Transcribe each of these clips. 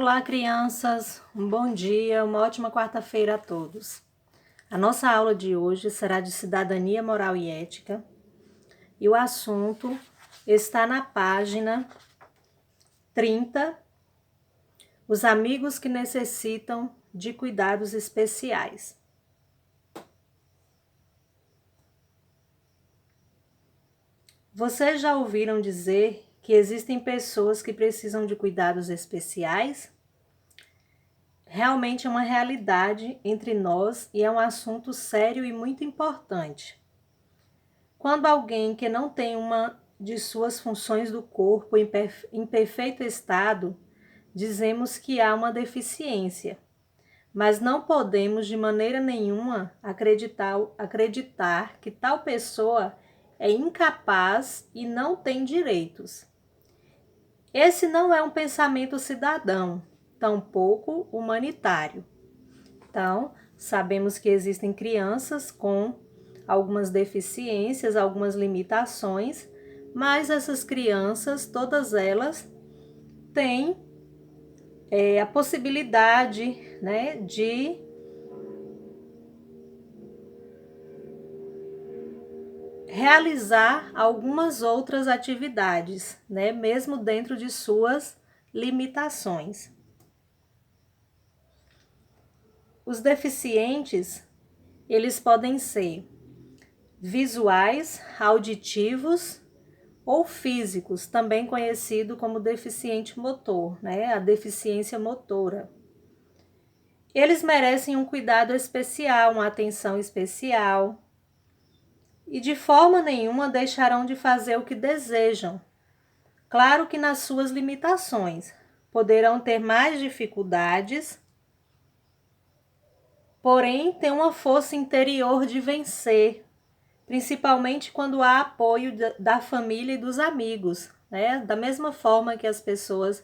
Olá, crianças! Um bom dia, uma ótima quarta-feira a todos. A nossa aula de hoje será de Cidadania, Moral e Ética e o assunto está na página 30, Os amigos que necessitam de cuidados especiais. Vocês já ouviram dizer que existem pessoas que precisam de cuidados especiais? Realmente é uma realidade entre nós e é um assunto sério e muito importante. Quando alguém que não tem uma de suas funções do corpo em perfeito estado, dizemos que há uma deficiência, mas não podemos de maneira nenhuma acreditar que tal pessoa é incapaz e não tem direitos. Esse não é um pensamento cidadão, tampouco humanitário. Então, sabemos que existem crianças com algumas deficiências, algumas limitações, mas essas crianças, todas elas, têm a possibilidade, né, de realizar algumas outras atividades, né, mesmo dentro de suas limitações. Os deficientes, eles podem ser visuais, auditivos ou físicos, também conhecido como deficiente motor, né? A deficiência motora. Eles merecem um cuidado especial, uma atenção especial e de forma nenhuma deixarão de fazer o que desejam. Claro que nas suas limitações. Poderão ter mais dificuldades, porém têm uma força interior de vencer, principalmente quando há apoio da família e dos amigos, né? Da mesma forma que as pessoas,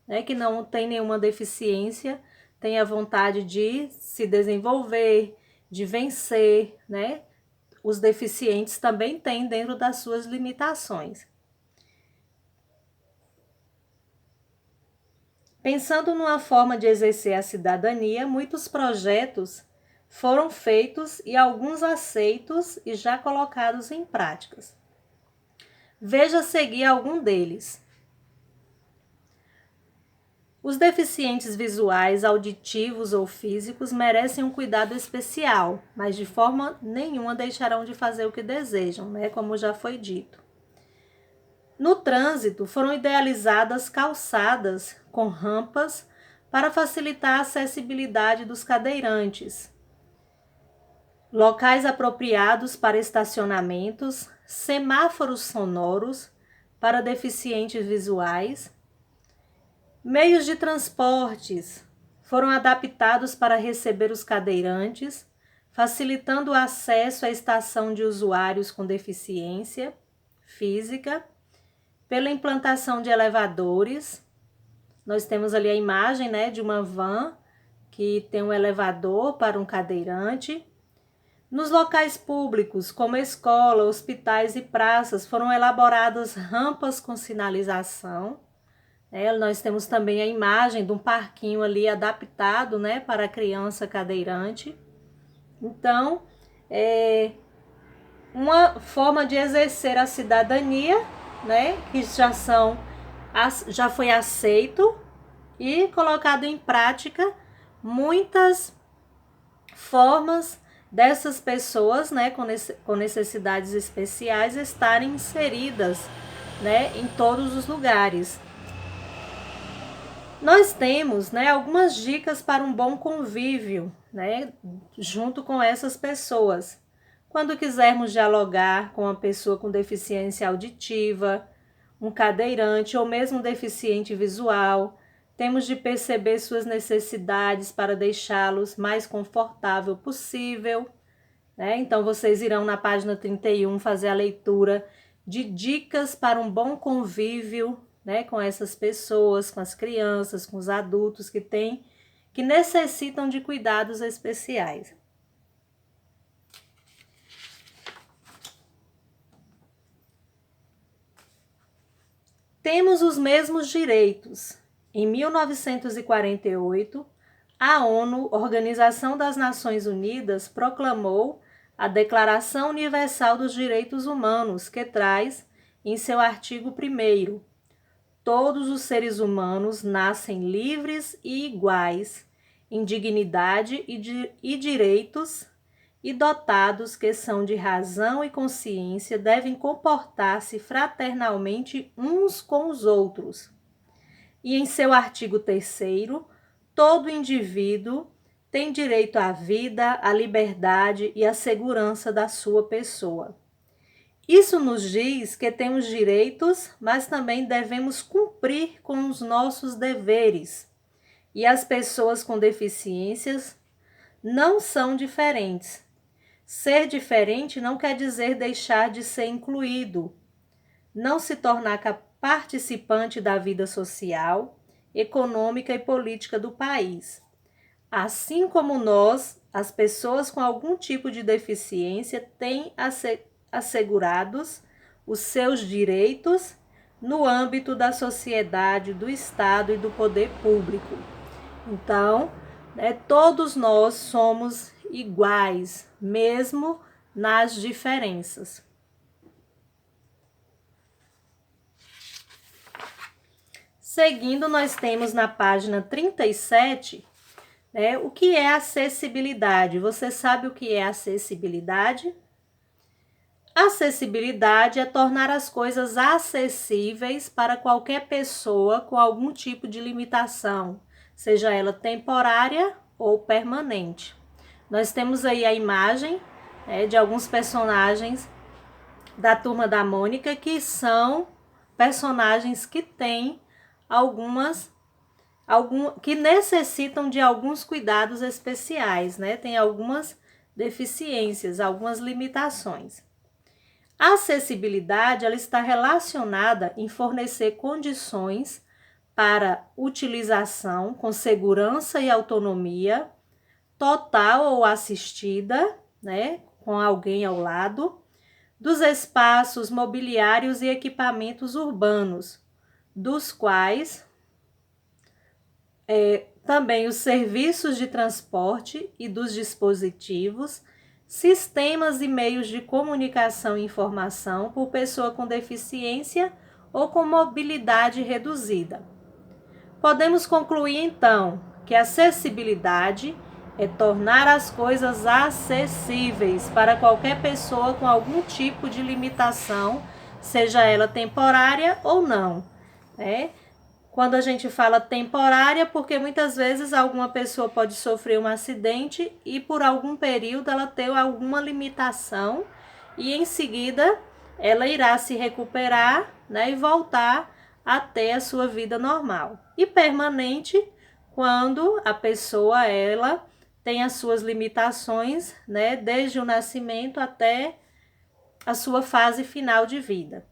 né, que não têm nenhuma deficiência têm a vontade de se desenvolver, de vencer, né? Os deficientes também têm dentro das suas limitações. Pensando numa forma de exercer a cidadania, muitos projetos foram feitos e alguns aceitos e já colocados em práticas. Veja a seguir algum deles. Os deficientes visuais, auditivos ou físicos merecem um cuidado especial, mas de forma nenhuma deixarão de fazer o que desejam, né? Como já foi dito. No trânsito, foram idealizadas calçadas com rampas para facilitar a acessibilidade dos cadeirantes, locais apropriados para estacionamentos, semáforos sonoros para deficientes visuais. Meios de transportes foram adaptados para receber os cadeirantes, facilitando o acesso à estação de usuários com deficiência física, pela implantação de elevadores. Nós temos ali a imagem, né, de uma van que tem um elevador para um cadeirante. Nos locais públicos, como escola, hospitais e praças, foram elaboradas rampas com sinalização. Nós temos também a imagem de um parquinho ali adaptado, né, para a criança cadeirante. Então, é uma forma de exercer a cidadania, né, que já foi aceito e colocado em prática muitas formas dessas pessoas, né, com necessidades especiais estarem inseridas, né, em todos os lugares. Nós temos, né, algumas dicas para um bom convívio, né, junto com essas pessoas. Quando quisermos dialogar com uma pessoa com deficiência auditiva, um cadeirante ou mesmo deficiente visual, temos de perceber suas necessidades para deixá-los mais confortável possível, né? Então, vocês irão na página 31 fazer a leitura de dicas para um bom convívio, né, com essas pessoas, com as crianças, com os adultos que necessitam de cuidados especiais. Temos os mesmos direitos em 1948, a ONU, Organização das Nações Unidas, proclamou a Declaração Universal dos Direitos Humanos, que traz, em seu artigo 1º, todos os seres humanos nascem livres e iguais, em dignidade e direitos, e dotados que são de razão e consciência, devem comportar-se fraternalmente uns com os outros. E em seu artigo 3º, todo indivíduo tem direito à vida, à liberdade e à segurança da sua pessoa. Isso nos diz que temos direitos, mas também devemos cumprir com os nossos deveres. E as pessoas com deficiências não são diferentes. Ser diferente não quer dizer deixar de ser incluído, não se tornar participante da vida social, econômica e política do país. Assim como nós, as pessoas com algum tipo de deficiência têm assegurados os seus direitos no âmbito da sociedade, do Estado e do poder público. Então, todos nós somos iguais, mesmo nas diferenças. Seguindo, nós temos na página 37, o que é acessibilidade. Você sabe o que é acessibilidade? Acessibilidade é tornar as coisas acessíveis para qualquer pessoa com algum tipo de limitação, seja ela temporária ou permanente. Nós temos aí a imagem de alguns personagens da Turma da Mônica, que são personagens que têm que necessitam de alguns cuidados especiais, Tem algumas deficiências, algumas limitações. A acessibilidade, ela está relacionada em fornecer condições para utilização com segurança e autonomia, total ou assistida, com alguém ao lado, dos espaços mobiliários e equipamentos urbanos, dos quais também os serviços de transporte e dos dispositivos, sistemas e meios de comunicação e informação por pessoa com deficiência ou com mobilidade reduzida. Podemos concluir, então, que a acessibilidade é tornar as coisas acessíveis para qualquer pessoa com algum tipo de limitação, seja ela temporária ou não, Quando a gente fala temporária, porque muitas vezes alguma pessoa pode sofrer um acidente e por algum período ela ter alguma limitação e em seguida ela irá se recuperar, e voltar a ter a sua vida normal. E permanente, quando a pessoa ela tem as suas limitações, desde o nascimento até a sua fase final de vida.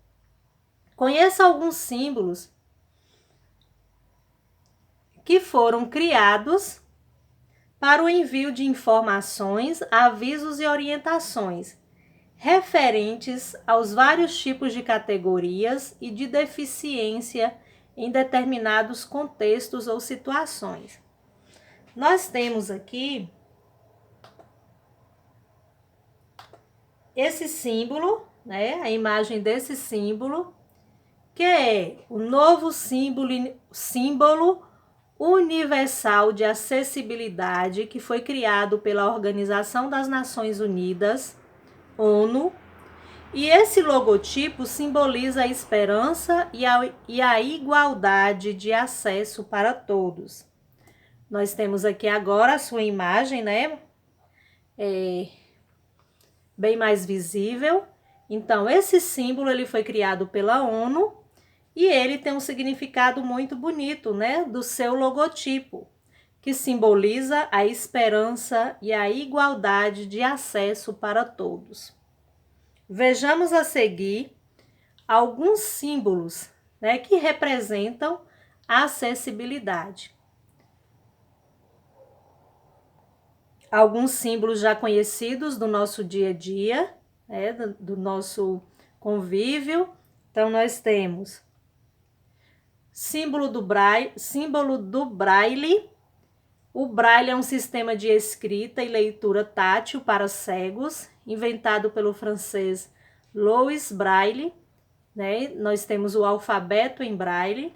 Conheça alguns símbolos que foram criados para o envio de informações, avisos e orientações referentes aos vários tipos de categorias e de deficiência em determinados contextos ou situações. Nós temos aqui esse símbolo, a imagem desse símbolo, que é o novo símbolo universal de acessibilidade, que foi criado pela Organização das Nações Unidas, ONU, e esse logotipo simboliza a esperança e a igualdade de acesso para todos. Nós temos aqui agora a sua imagem, bem mais visível. Então, esse símbolo ele foi criado pela ONU e ele tem um significado muito bonito, do seu logotipo, que simboliza a esperança e a igualdade de acesso para todos. Vejamos a seguir alguns símbolos, que representam a acessibilidade. Alguns símbolos já conhecidos do nosso dia a dia, do nosso convívio. Então, nós temos Símbolo do Braille. O Braille é um sistema de escrita e leitura tátil para cegos, inventado pelo francês Louis Braille, né? Nós temos o alfabeto em Braille,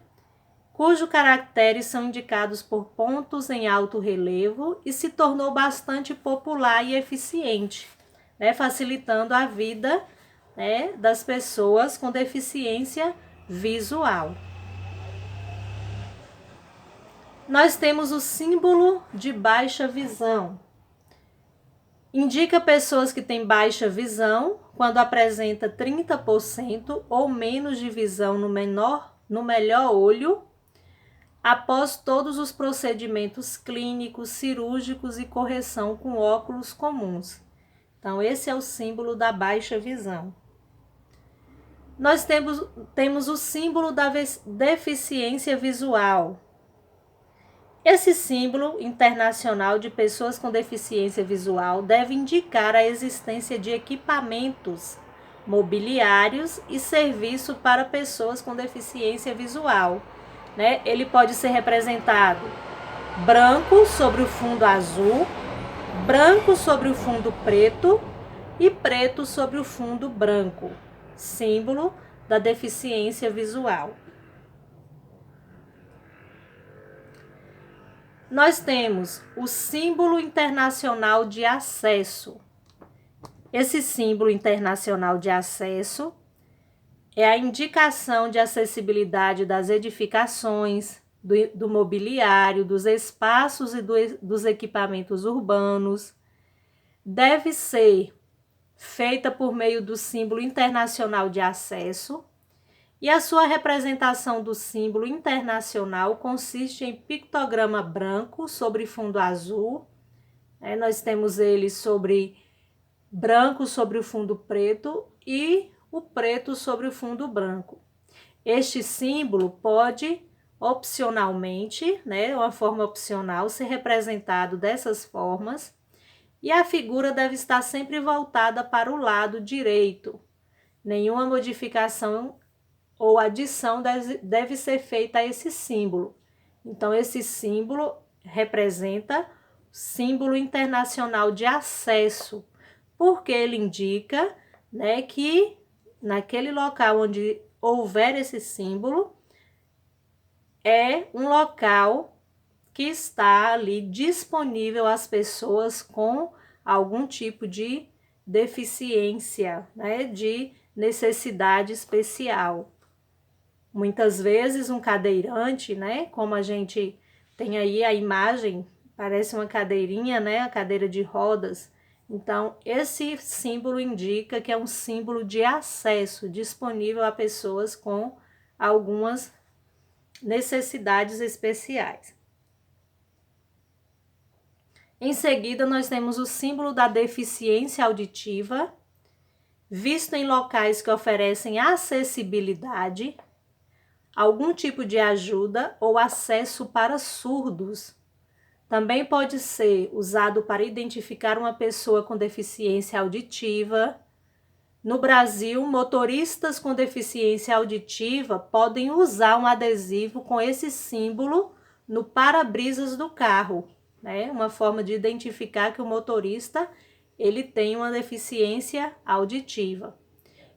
cujos caracteres são indicados por pontos em alto relevo e se tornou bastante popular e eficiente, né? Facilitando a vida, né, das pessoas com deficiência visual. Nós temos o símbolo de baixa visão. Indica pessoas que têm baixa visão quando apresenta 30% ou menos de visão no melhor olho, após todos os procedimentos clínicos, cirúrgicos e correção com óculos comuns. Então, esse é o símbolo da baixa visão. Nós temos o símbolo da deficiência visual. Esse símbolo internacional de pessoas com deficiência visual deve indicar a existência de equipamentos mobiliários e serviço para pessoas com deficiência visual, né? Ele pode ser representado branco sobre o fundo azul, branco sobre o fundo preto e preto sobre o fundo branco, símbolo da deficiência visual. Nós temos o símbolo internacional de acesso. Esse símbolo internacional de acesso é a indicação de acessibilidade das edificações, do mobiliário, dos espaços e dos equipamentos urbanos. Deve ser feita por meio do símbolo internacional de acesso, e a sua representação do símbolo internacional consiste em pictograma branco sobre fundo azul. Nós temos ele branco sobre o fundo preto e o preto sobre o fundo branco. Este símbolo pode, opcionalmente, uma forma opcional, ser representado dessas formas, e a figura deve estar sempre voltada para o lado direito. Nenhuma modificação ou adição deve ser feita a esse símbolo. Então, esse símbolo representa o símbolo internacional de acesso, porque ele indica, né, que naquele local onde houver esse símbolo, é um local que está ali disponível às pessoas com algum tipo de deficiência, né, de necessidade especial. Muitas vezes um cadeirante, né, como a gente tem aí a imagem, parece uma cadeirinha, né, a cadeira de rodas. Então, esse símbolo indica que é um símbolo de acesso disponível a pessoas com algumas necessidades especiais. Em seguida, nós temos o símbolo da deficiência auditiva, visto em locais que oferecem acessibilidade, algum tipo de ajuda ou acesso para surdos. Também pode ser usado para identificar uma pessoa com deficiência auditiva. No Brasil, motoristas com deficiência auditiva podem usar um adesivo com esse símbolo no para-brisas do carro, né? Uma forma de identificar que o motorista ele tem uma deficiência auditiva.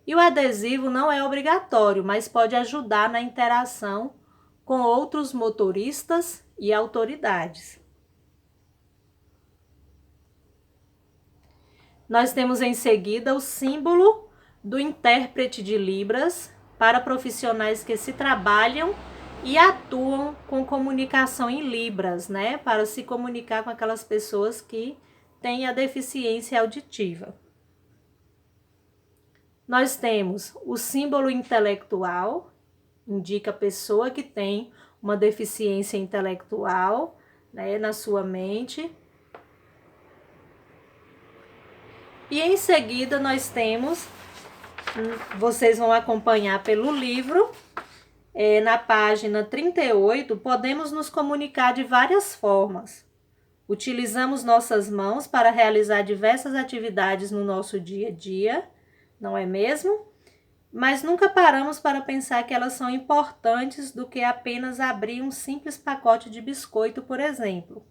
E o adesivo não é obrigatório, mas pode ajudar na interação com outros motoristas e autoridades. Nós temos em seguida o símbolo do intérprete de Libras para profissionais que se trabalham e atuam com comunicação em Libras, né? Para se comunicar com aquelas pessoas que têm a deficiência auditiva. Nós temos o símbolo intelectual, indica a pessoa que tem uma deficiência intelectual, né, na sua mente. E em seguida nós temos, vocês vão acompanhar pelo livro, na página 38, podemos nos comunicar de várias formas. Utilizamos nossas mãos para realizar diversas atividades no nosso dia a dia, não é mesmo? mas nunca paramos para pensar que elas são importantes do que apenas abrir um simples pacote de biscoito, por exemplo.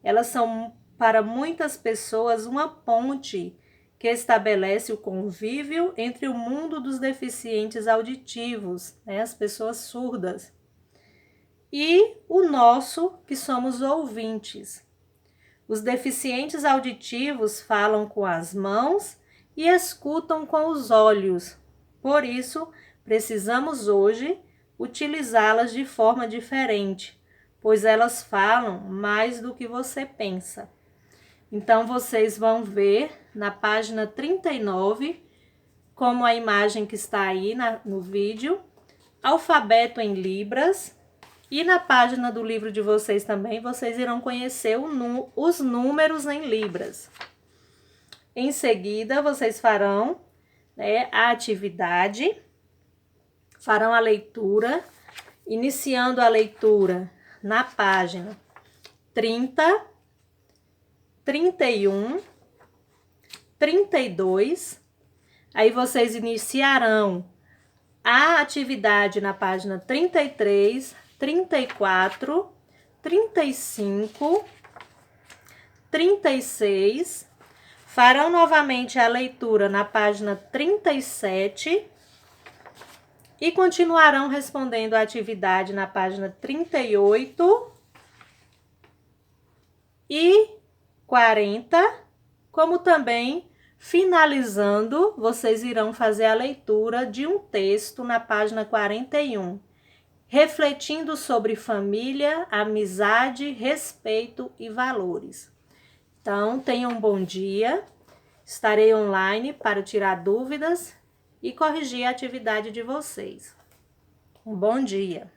Elas são, para muitas pessoas, uma ponte que estabelece o convívio entre o mundo dos deficientes auditivos, as pessoas surdas, e o nosso, que somos ouvintes. Os deficientes auditivos falam com as mãos e escutam com os olhos. Por isso, precisamos hoje utilizá-las de forma diferente, pois elas falam mais do que você pensa. Então, vocês vão ver na página 39, como a imagem que está aí no vídeo, alfabeto em Libras. E na página do livro de vocês também, vocês irão conhecer os números em Libras. Em seguida, vocês farão a atividade, farão a leitura, iniciando a leitura na página 30, 31, 32. Aí vocês iniciarão a atividade na página 33, 34, 35, 36. Farão novamente a leitura na página 37 e continuarão respondendo a atividade na página 38 e 40, como também, finalizando, vocês irão fazer a leitura de um texto na página 41, refletindo sobre família, amizade, respeito e valores. Então, tenham um bom dia. Estarei online para tirar dúvidas e corrigir a atividade de vocês. Um bom dia!